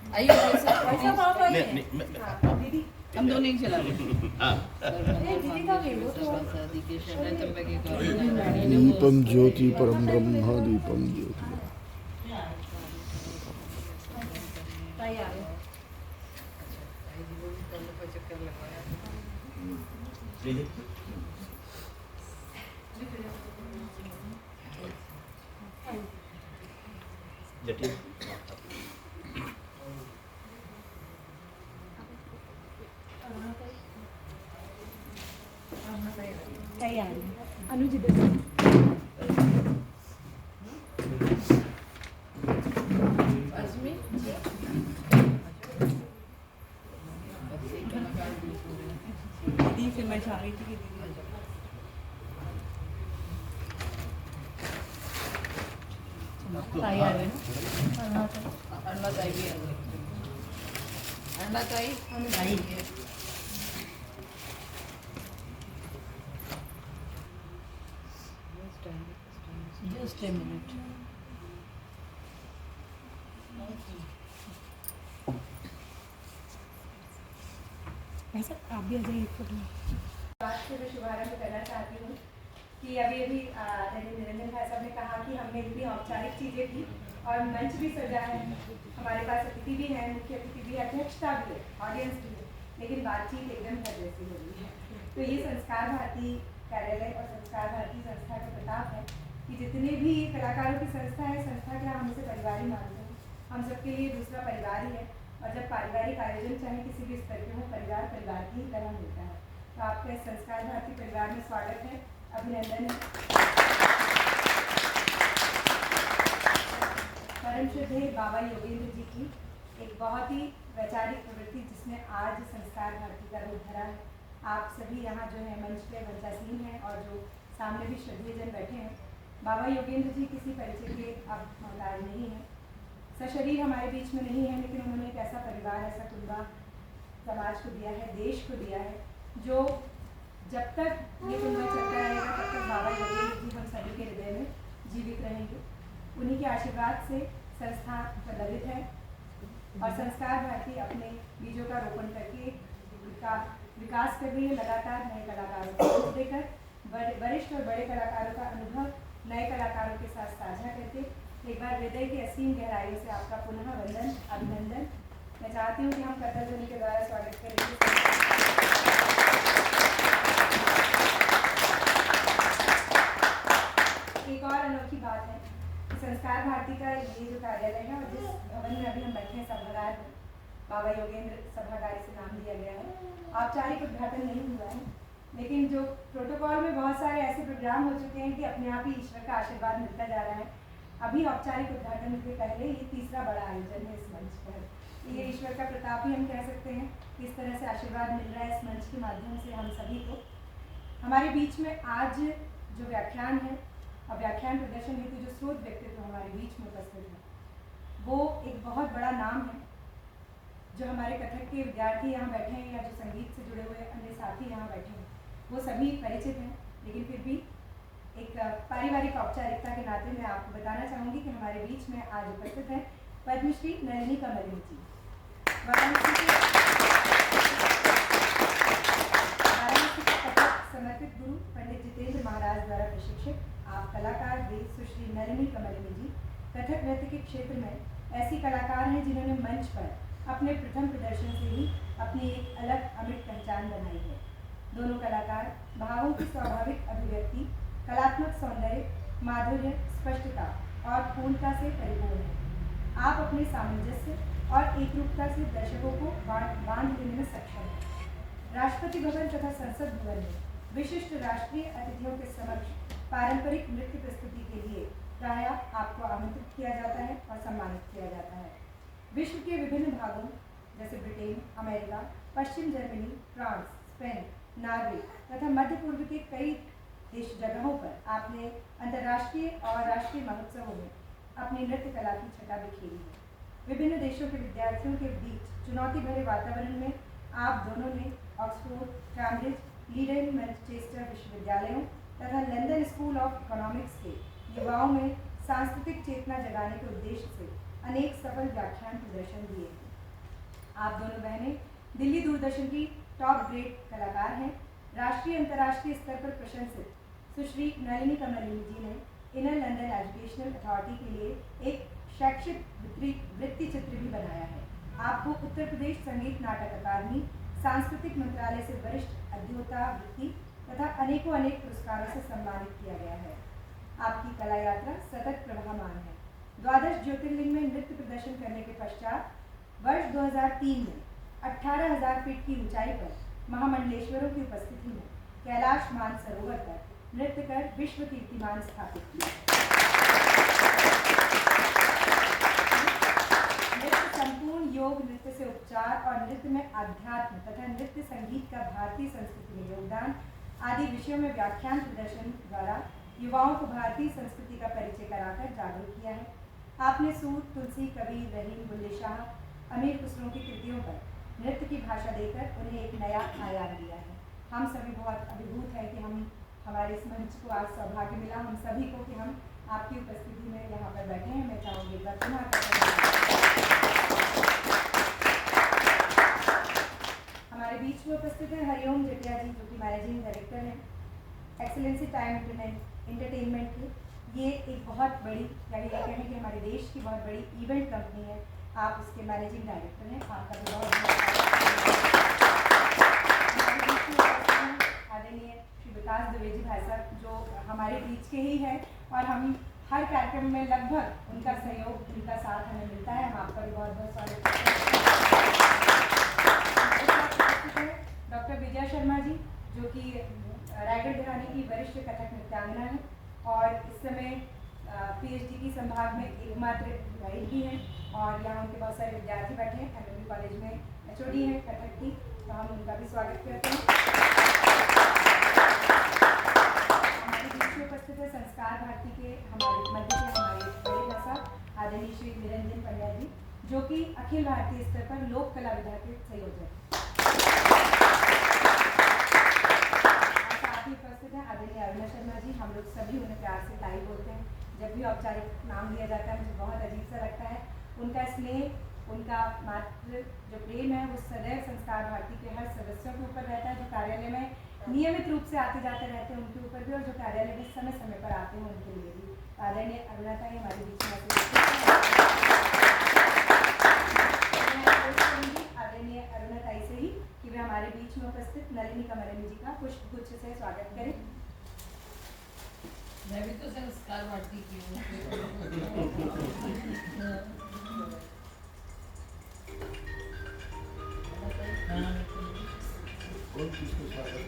आइए भाई साहब, भाई साहब आप आइए। नहीं, दीदी हम दोनों ही चला रहे दीदी का भी वो तो दीपम ज्योति परम ब्रह्म दीपम ज्योति। भाई आ गए। जटिल तैयार अनुज इधर दीदी फिर मैं चाह रही थी कि दीदी तैयार है ना अन्ना ताई भी है। अन्ना ताई हम भाई है। Just a minute. ऐसा आप भी आ जाइए एक फोटो। बात से मैं शुभारंभ करना चाहती हूँ कि अभी निरंजन भाई साहब ने कहा कि हमने इतनी औपचारिक चीज़ें की और मंच भी सजा है, हमारे पास अतिथि भी हैं, मुख्य अतिथि भी, अध्यक्षता भी है, ऑडियंस भी है, लेकिन बातचीत एकदम घर जैसी हो रही है। तो ये संस्कार भारती कार्यालय और संस्कार भारती संस्था का प्रताप है कि जितने भी कलाकारों की संस्था है, संस्था का हम उसे परिवार ही मानते हैं, हम सबके लिए दूसरा परिवार ही है। और जब पारिवारिक आयोजन चाहे किसी भी स्तर के हो, परिवार परिवार की ही तरह मिलता है। तो आपका इस संस्कार भारती परिवार में स्वागत है, अभिनंदन है। परम श्रद्धेय बाबा योगेंद्र जी की एक बहुत ही वैचारिक प्रवृत्ति जिसने आज संस्कार भारती का रूप धरा है। आप सभी यहाँ जो है मंच पे मंचासीन हैं और जो सामने भी श्रद्धेयजन बैठे हैं। बाबा योगेंद्र जी किसी परिचय के अब मोहताज नहीं है, सशरीर हमारे बीच में नहीं है, लेकिन उन्होंने एक ऐसा परिवार, ऐसा कुटुंबा समाज को दिया है, देश को दिया है, जो जब तक ये कुटुंबा चलता रहेगा तब तक बाबा योगेंद्र जी हम सभी के हृदय में जीवित रहेंगे। उन्हीं के आशीर्वाद से संस्था प्रललित है और संस्कार भारती अपने बीजों का रोपण करके उनका विकास कर रही है। लगातार नए कलाकारों को मंच देकर वरिष्ठ और बड़े कलाकारों का अनुभव नए कलाकारों के साथ साझा करके एक बार हृदय की असीम गहराई से आपका पुनः वंदन, अभिनंदन। मैं चाहती हूँ कि हम कतर ध्वनि के द्वारा स्वागत करेंगे। एक और अनोखी बात है कि संस्कार भारती का ये जो कार्यालय है और जिस भवन में अभी हम बैठे हैं, सभागार में, बाबा योगेंद्र सभागार से नाम दिया गया है। औपचारिक उद्घाटन नहीं हुआ है, लेकिन जो प्रोटोकॉल में बहुत सारे ऐसे प्रोग्राम हो चुके हैं कि अपने आप ही ईश्वर का आशीर्वाद मिलता जा रहा है। अभी औपचारिक उद्घाटन के पहले ये तीसरा बड़ा आयोजन है इस मंच पर। ये ईश्वर का प्रताप ही हम कह सकते हैं। किस तरह से आशीर्वाद मिल रहा है इस मंच के माध्यम से हम सभी को। हमारे बीच में आज जो व्याख्यान है और व्याख्यान प्रदर्शन हेतु जो स्रोत व्यक्तित्व हमारे बीच में उपस्थित है, वो एक बहुत बड़ा नाम है। जो हमारे कथक के विद्यार्थी यहाँ बैठे हैं या जो संगीत से जुड़े हुए अन्य साथी यहाँ बैठे हैं, वो सभी परिचित हैं, लेकिन फिर भी एक पारिवारिक औपचारिकता के नाते मैं आपको बताना चाहूँगी कि हमारे बीच में आज उपस्थित है पद्मश्री नलिनी कमलिनी जी, वाराणसी के कथक समर्पित गुरु पंडित जितेंद्र महाराज द्वारा प्रशिक्षित आप कलाकार वे सुश्री नलिनी कमलिनी जी कथक नृत्य के क्षेत्र में ऐसी कलाकार हैं जिन्होंने मंच पर अपने प्रथम प्रदर्शन से ही अपनी एक अलग अमिट पहचान बनाई है। दोनों कलाकार भावों की स्वाभाविक अभिव्यक्ति, कलात्मक सौंदर्य, माधुर्य, स्पष्टता और पूर्णता से परिपूर्ण है। आप अपने सामंजस्य और एकरूपता से दर्शकों को बांध लेने में सक्षम हैं। राष्ट्रपति भवन तथा संसद भवन में विशिष्ट राष्ट्रीय अतिथियों के समक्ष पारंपरिक नृत्य प्रस्तुति के लिए प्रायः आपको आमंत्रित किया जाता है और सम्मानित किया जाता है। विश्व के विभिन्न भागों जैसे ब्रिटेन, अमेरिका, पश्चिम जर्मनी, फ्रांस, स्पेन, नॉर्वे तथा मध्य पूर्व के कई देश जगहों पर आपने अंतर्राष्ट्रीय और राष्ट्रीय महोत्सवों में अपनी नृत्य कला की छटा बिखेरी है। विभिन्न देशों के विद्यार्थियों के बीच चुनौती भरे वातावरण में आप दोनों ने ऑक्सफोर्ड, कैम्ब्रिज, लीडेन, मैनचेस्टर विश्वविद्यालयों तथा लंदन स्कूल ऑफ इकोनॉमिक्स के युवाओं में सांस्कृतिक चेतना जगाने के उद्देश्य से अनेक सफल व्याख्यान प्रदर्शन दिए हैं। आप दोनों बहनें दिल्ली दूरदर्शन की टॉप ग्रेड कलाकार हैं। राष्ट्रीय अंतर्राष्ट्रीय स्तर पर प्रशंसित सुश्री नलिनी कमलिनी जी ने इनर लंदन एजुकेशनल अथॉरिटी के लिए एक शैक्षिक वृत्ति चित्र भी बनाया है। आपको उत्तर प्रदेश संगीत नाटक अकादमी, सांस्कृतिक मंत्रालय से वरिष्ठ अध्योता वृत्ति तथा अनेकों अनेक पुरस्कारों से सम्मानित किया गया है। आपकी कला यात्रा सतत प्रवाहमान है। द्वादश ज्योतिर्लिंग में नृत्य प्रदर्शन करने के पश्चात वर्ष 2003 में 18,000 फीट की ऊंचाई पर महामंडलेश्वरों की उपस्थिति में कैलाश मानसरोवर पर नृत्य कर विश्व कीर्तिमान स्थापित किया। नृत्य संपूर्ण योग नृत्य से उपचार और नृत्य में अध्यात्म तथा नृत्य संगीत का भारतीय संस्कृति में योगदान आदि विषयों में व्याख्यान प्रदर्शन द्वारा युवाओं को भारतीय संस्कृति का परिचय कराकर जागरूक किया है। आपने सूद, तुलसी, कबीर, रहीम, बुल्ले शाह, अमीर खुसरो की कृतियों पर नृत्य की भाषा देकर उन्हें एक नया आयाम दिया है। हम सभी बहुत अभिभूत हैं कि हमारे इस मंच को आज सौभाग्य मिला हम सभी को कि हम आपकी उपस्थिति में यहाँ पर बैठे हैं। मैं चाहूँगी एक बार हमारे बीच में उपस्थित है हरिओम जेटिया जी, जो कि मैनेजिंग डायरेक्टर हैं एक्सेलेंसी टाइम एंटरटेनमेंट की। ये एक बहुत बड़ी या ये कहें कि हमारे देश की बहुत बड़ी इवेंट कंपनी है। आप उसके मैनेजिंग डायरेक्टर हैं। आपका भी बहुत आदरणीय श्री विकास द्विवेदी भाई साहब, जो हमारे बीच के ही हैं और हम हर कार्यक्रम में लगभग उनका सहयोग, उनका साथ हमें मिलता है। हम आपका भी बहुत बहुत स्वागत करते हैं। डॉक्टर विजय शर्मा जी, जो कि रायगढ़ घराने की वरिष्ठ कथक नृत्यांगना है और इस समय PhD की संभाग में एकमात्र गाइड भी हैं और यहाँ उनके बहुत सारे विद्यार्थी बैठे हैं। MMB कॉलेज में HOD हैं कथक की, तो हम उनका भी स्वागत करते हैं। हमारे बीच में उपस्थित है संस्कार भारती के हमारे मध्य से हमारे बड़े भाषा आदरणीय श्री निरंजन पंड्या जी, जो कि अखिल भारतीय स्तर पर लोक कला विधा के संयोजक। साथ ही उपस्थित है आदरणीय अरुणा शर्मा जी। हम लोग सभी उन्हें प्यार से ताई बोलते हैं। जब भी औपचारिक नाम लिया जाता है मुझे बहुत अजीब सा लगता है। उनका स्नेह, उनका मात्र जो प्रेम है वो सदैव संस्कार भारती के हर सदस्यों के ऊपर रहता है, जो कार्यालय में नियमित रूप से आते जाते रहते हैं उनके ऊपर भी, और जो कार्यालय में समय समय पर आते हैं उनके लिए भी। आदरणीय अरुणा ताई हमारे बीच में आदरणीय अरुणा ताई से ही कि वे हमारे बीच में उपस्थित नलिनी कमलिनी जी का पुष्पगुच्छ से स्वागत करें। मैं भी तो संस्कार भारती की हूँ। कौन किसको स्वागत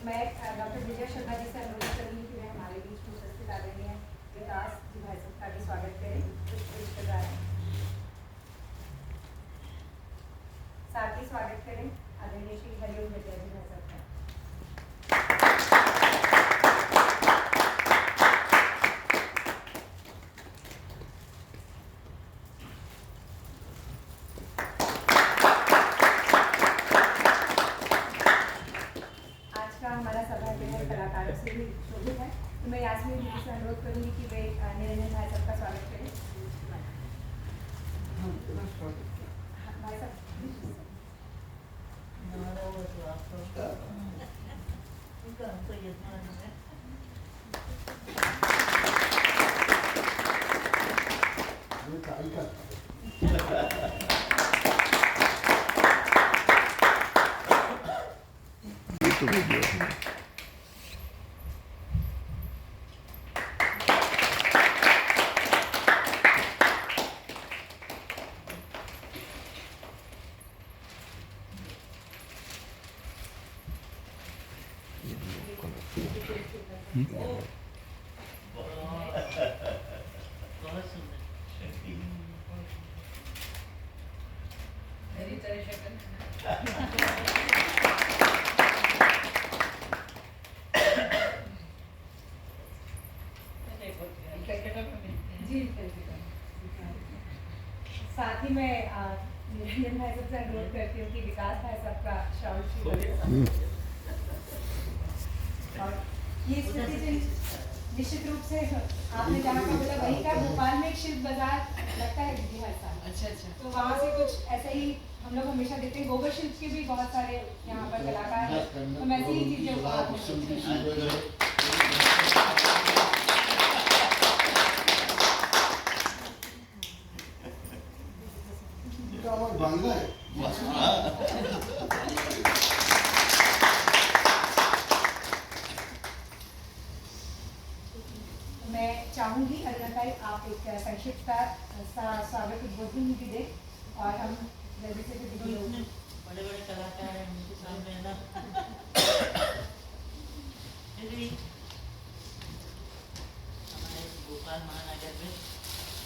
मैं डॉक्टर विजय शर्मा जी से अनुरोध करूँगी कि वे हमारे बीच में उपस्थित आदरणीय विकास जी भाई साहब का भी स्वागत करें। साथ ही स्वागत करें आदरणीय श्री हरिओम जेटिया जी भाई साहब का। आज का हमारा सभा कलाकारों से भी शोभित है, तो मैं यास्मीन जी से अनुरोध करूँगी कि वे निरंजन भाई साहब का स्वागत करें। भाई साहब ये तो हो गया। मेरी तरह शक्ल कलकत्ता में मिलते हैं। जी कलकत्ता। साथ ही मैं निरंजन भाई सबसे अनुरोध करती हूँ कि विकास भाई सबका शाउट शी और ये स्थिति निश्चित रूप से आपने जहाँ का बोला वही का, भोपाल में एक शिल्प बाजार लगता है दीदी हर साल। अच्छा अच्छा। तो वहाँ से कुछ ऐसे ही हम लोग हमेशा देखते हैं, गोबर शिल्प के भी बहुत सारे यहाँ पर कलाकार हैं, तो मैं ऐसी ही चीजें उपहार में देती हूँ। बांग्ला है मैं चाहूंगी अरुणाताई आप एक संक्षिप्त स्वागत उद्बोधन भी दें और हम जल्दी से तो इतने बड़े बड़े कलाकार हैं उनके सामने है ना। यदि हमारे भोपाल महानगर में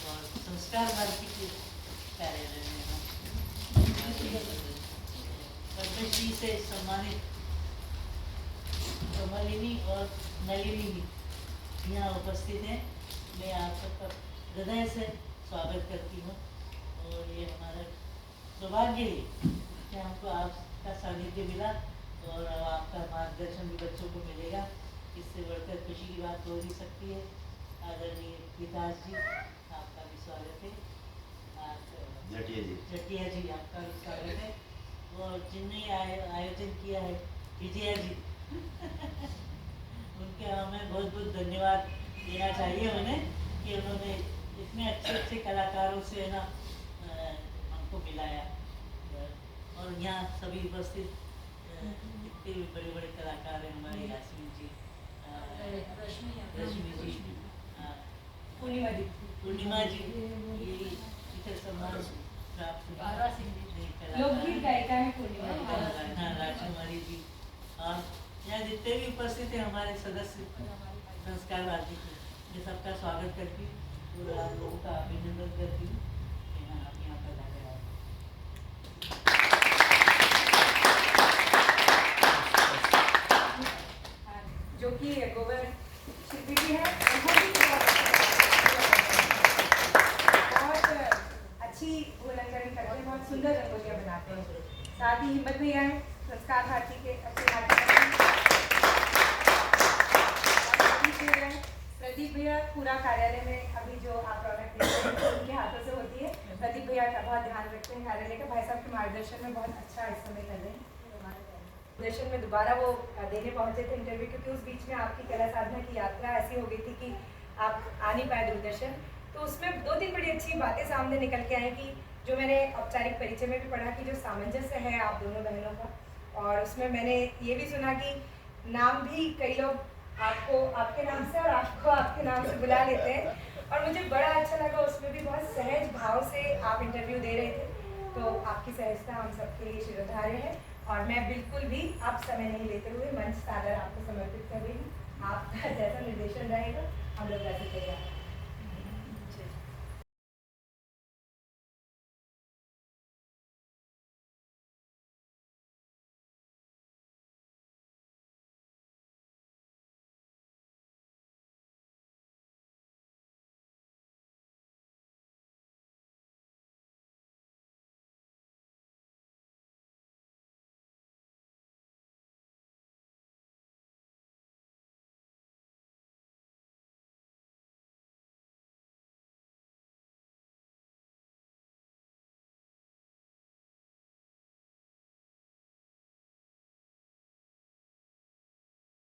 और संस्कार भारती के कार्यालय में हम पद्मश्री से सम्मानित कमलिनी और नलिनी भी यहाँ उपस्थित हैं। मैं आप सबका हृदय से स्वागत करती हूँ और ये हमारा सौभाग्य है कि हमको आपका सानिध्य मिला और आपका मार्गदर्शन भी बच्चों को मिलेगा। इससे बढ़कर खुशी की बात हो नहीं सकती है। आदरणीय विकास जी आपका भी स्वागत है। जटिया जी आपका भी स्वागत है। और जिनने आयोजन किया है विजया जी उनके हमें बहुत बहुत धन्यवाद देना चाहिए उन्हें कि उन्होंने इतने अच्छे अच्छे कलाकारों से है ना हमको मिलाया। और यहाँ सभी उपस्थित इतने बड़े बड़े कलाकार हैं हमारे यास्मीन जी, रश्मि जी, पूर्णिमा जी, ये इतर सम्मान प्राप्त लोकगीत गायिका है पूर्णिमा। राजकुमारी जी और यहाँ जितने भी उपस्थित हैं हमारे सदस्य संस्कार भारती के, मैं सबका स्वागत करती हूँ और आप लोगों का अभिनंदन करती हूँ कि आप यहाँ पर लाए आए। जो कि गोबर शिल्पी भी है, बहुत अच्छी वो रंगकरण करते हैं, बहुत सुंदर रंगोलियाँ बनाते हैं। साथ ही हिम्मत भैया हैं संस्कार भारती के अच्छे प्रदीप भैया पूरा कार्यालय में अभी जो आप रौनक देख रहे हैं उनके हाथों से होती है। प्रदीप भैया का बहुत ध्यान रखते हैं कार्यालय का, भाई साहब के मार्गदर्शन में बहुत अच्छा इस समय कर रहे हैं। दर्शन में दोबारा वो देने पहुंचे थे इंटरव्यू, क्योंकि उस बीच में आपकी कला साधना की यात्रा ऐसी हो गई थी कि आप आ नहीं पाए दूरदर्शन। तो उसमें 2-3 बड़ी अच्छी बातें सामने निकल के आई कि जो मैंने औपचारिक परिचय में भी पढ़ा कि जो सामंजस्य है आप दोनों बहनों का, और उसमें मैंने ये भी सुना कि नाम भी कई लोग आपको आपके नाम से और आपको आपके नाम से बुला लेते हैं, और मुझे बड़ा अच्छा लगा। उसमें भी बहुत सहज भाव से आप इंटरव्यू दे रहे थे, तो आपकी सहजता हम सबके लिए शिरोधार्य है। और मैं बिल्कुल भी आप समय नहीं लेते हुए मंच सागर आपको समर्पित कर रही हूँ। आपका जैसा निर्देशन रहेगा हम लोग वैसे तैयार हैं।